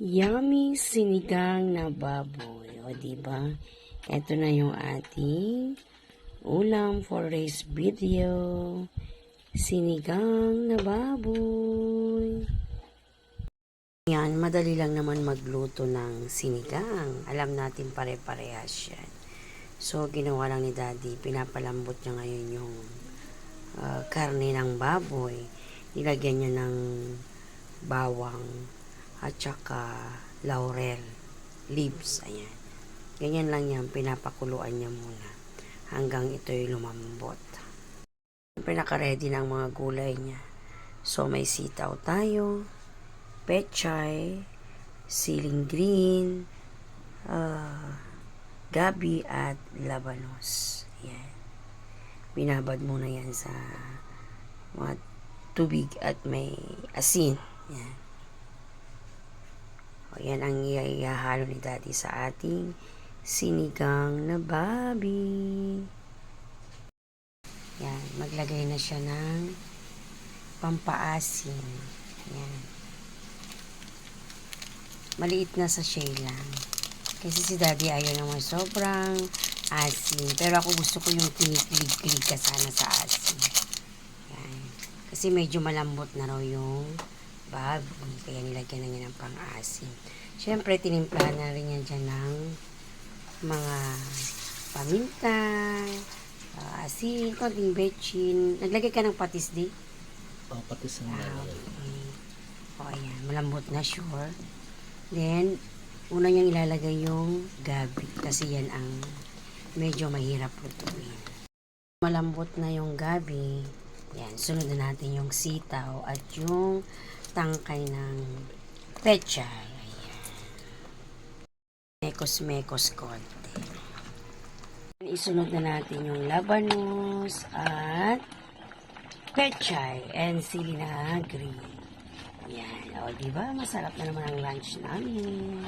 Yummy sinigang na baboy. O, diba? Ito na yung ating ulam for today's video. Sinigang na baboy. Yan, madali lang naman magluto ng sinigang. Alam natin pare-parehas yan. So, ginawa lang ni Daddy, pinapalambot niya ngayon yung karne ng baboy. Nilagyan niya ng bawang at saka laurel leaves. Ayan. Ganyan lang yan, pinapakuluan niya muna hanggang ito'y lumambot. Pinaka-ready na ang mga gulay niya. So, may sitaw tayo, pechay, siling green, gabi at labanos. Ayan. Binabad muna yan sa mga tubig at may asin. Ayan. O, yan ang ihahalo ni Daddy sa ating sinigang na babi. Yan, maglagay na siya ng pampaasim. Yan. Maliit na sa lang. Kasi si Daddy ayaw naman sobrang asim. Pero ako gusto ko yung kinikilig-kilig ka sana sa asim. Yan. Kasi medyo malambot na raw yung baboy. Kaya nilagyan na niya ng pang-asim. Siyempre, tinimplahan na rin yan dyan ng mga paminta, asin, konting betchin. Naglagay ka ng patis, di? Patis na Okay. O, ayan. Malambot na, sure. Then, una niyang ilalagay yung gabi. Kasi yan ang medyo mahirap lutuin. Malambot na yung gabi. Yan. Sunod na natin yung sitaw at yung tangkay ng pechay. Ayan. Mekos-mekos konti. Isunod na natin yung labanos at pechay and sili na green. Yan. O, diba? Masarap na naman ang lunch namin.